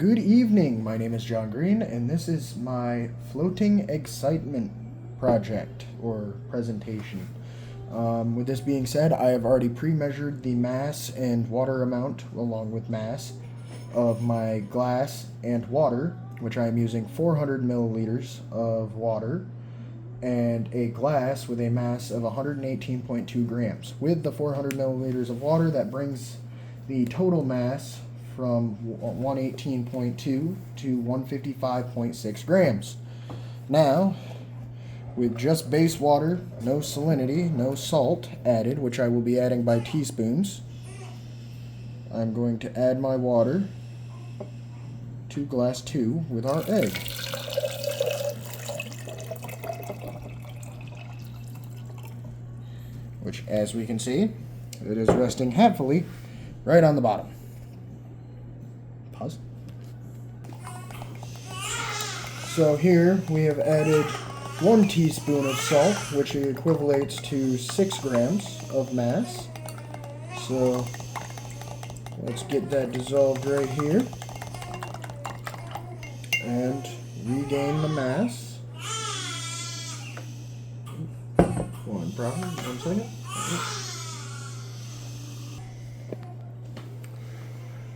Good evening, my name is John Green, and this is my floating Eggcitement project, or presentation. With this being said, I have already pre-measured the mass and water amount, along with mass, of my glass and water, which I am using 400 milliliters of water, and a glass with a mass of 118.2 grams. With the 400 milliliters of water, that brings the total mass from 118.2 to 155.6 grams. Now, with just base water, no salinity, no salt added, which I will be adding by teaspoons, I'm going to add my water to glass 2 with our egg. Which, as we can see, it is resting happily right on the bottom. Pause. So here we have added 1 teaspoon of salt, which equivalates to 6 grams of mass. So let's get that dissolved right here and regain the mass. One second.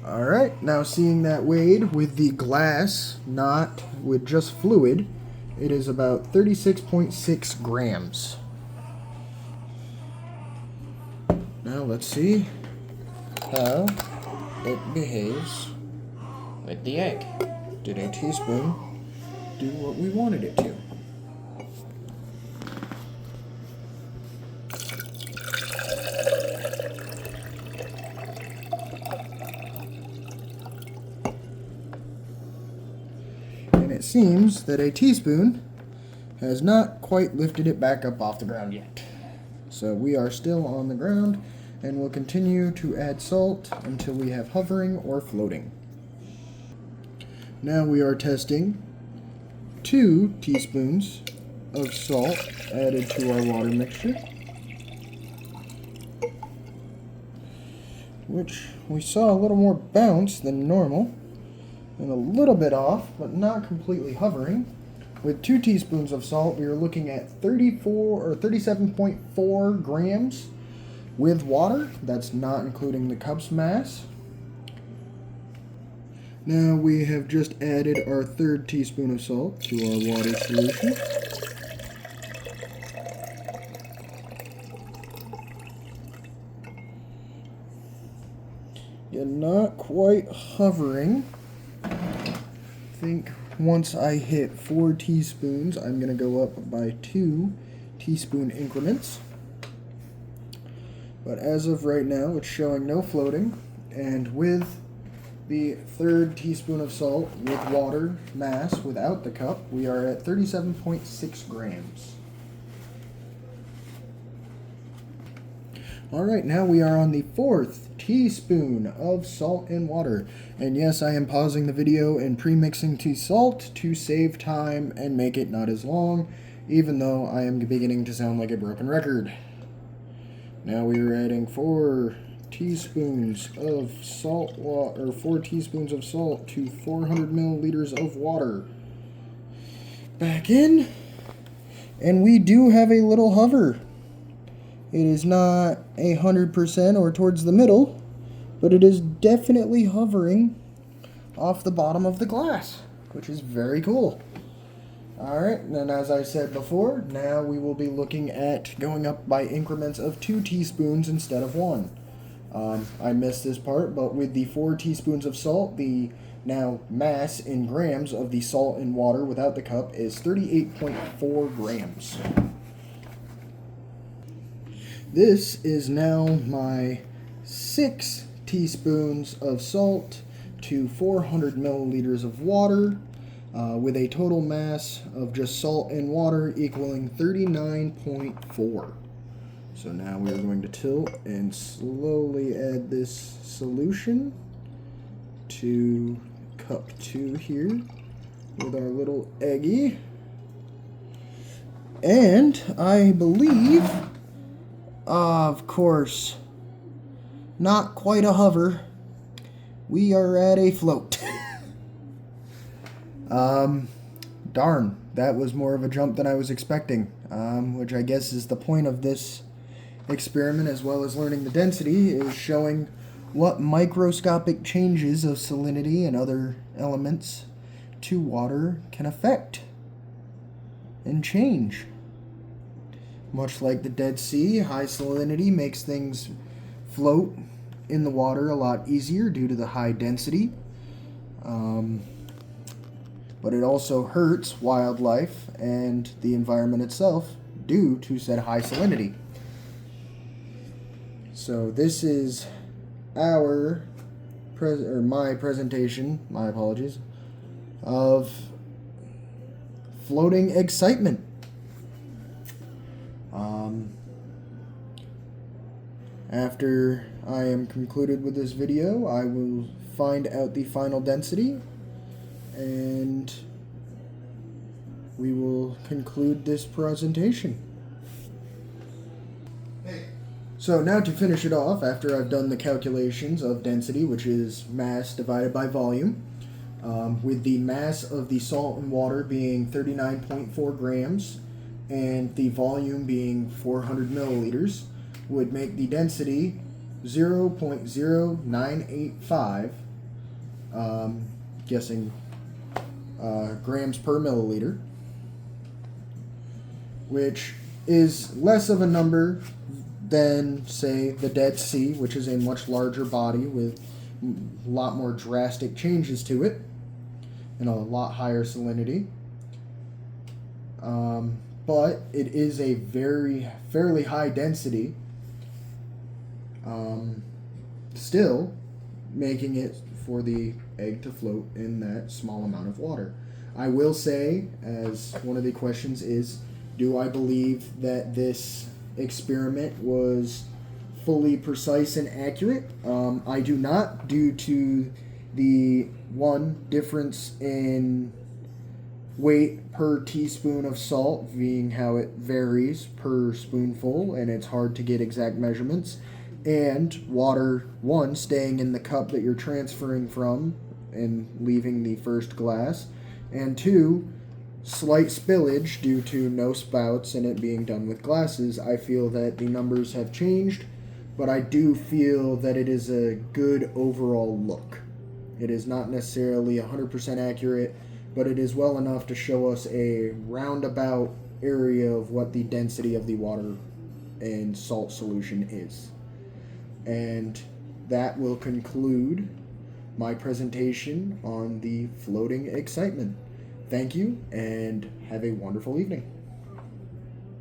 Alright, now seeing that weighed with the glass, not with just fluid, it is about 36.6 grams. Now let's see how it behaves with the egg. Did a teaspoon do what we wanted it to? And it seems that a teaspoon has not quite lifted it back up off the ground yet. So we are still on the ground, and we'll continue to add salt until we have hovering or floating. Now we are testing 2 teaspoons of salt added to our water mixture, which we saw a little more bounce than normal, and a little bit off, but not completely hovering. With 2 teaspoons of salt, we are looking at 34 or 37.4 grams with water. That's not including the cup's mass. Now we have just added our 3rd teaspoon of salt to our water solution. You're not quite hovering. I think once I hit 4 teaspoons, I'm going to go up by 2 teaspoon increments. But as of right now, it's showing no floating, and with the 3rd teaspoon of salt with water mass without the cup, we are at 37.6 grams. Alright, now we are on the 4th teaspoon of salt and water. And yes, I am pausing the video and pre-mixing the salt to save time and make it not as long, even though I am beginning to sound like a broken record. Now we are adding 4 teaspoons of salt or 4 teaspoons of salt to 400 milliliters of water. Back in, and we do have a little hover. It is not 100% or towards the middle, but it is definitely hovering off the bottom of the glass, which is very cool. Alright, and as I said before, now we will be looking at going up by increments of 2 teaspoons instead of 1. I missed this part, but with the 4 teaspoons of salt, the now mass in grams of the salt and water without the cup is 38.4 grams. This is now my 6 teaspoons of salt to 400 milliliters of water, with a total mass of just salt and water equaling 39.4. So now we are going to tilt and slowly add this solution to cup 2 here with our little eggy. And I believe, of course, not quite a hover, we are at a float. Darn, that was more of a jump than I was expecting, which I guess is the point of this experiment, as well as learning the density, is showing what microscopic changes of salinity and other elements to water can affect and change. Much like the Dead Sea, high salinity makes things float in the water a lot easier due to the high density. But it also hurts wildlife and the environment itself due to said high salinity. So this is my presentation, my apologies, of floating Eggcitement. After I am concluded with this video, I will find out the final density, and we will conclude this presentation. So now to finish it off, after I've done the calculations of density, which is mass divided by volume, with the mass of the salt and water being 39.4 grams and the volume being 400 milliliters, would make the density 0.0985, guessing grams per milliliter, which is less of a number than, say, the Dead Sea, which is a much larger body with a lot more drastic changes to it and a lot higher salinity. But it is a fairly high density, still making it for the egg to float in that small amount of water. I will say, as one of the questions is, do I believe that this experiment was fully precise and accurate? I do not, due to the one difference in weight per teaspoon of salt, being how it varies per spoonful and it's hard to get exact measurements, and water, one, staying in the cup that you're transferring from and leaving the first glass, and two, slight spillage due to no spouts and it being done with glasses. I feel that the numbers have changed, but I do feel that it is a good overall look. It is not necessarily 100% accurate, but it is well enough to show us a roundabout area of what the density of the water and salt solution is. And that will conclude my presentation on the floating Eggcitement. Thank you, and have a wonderful evening.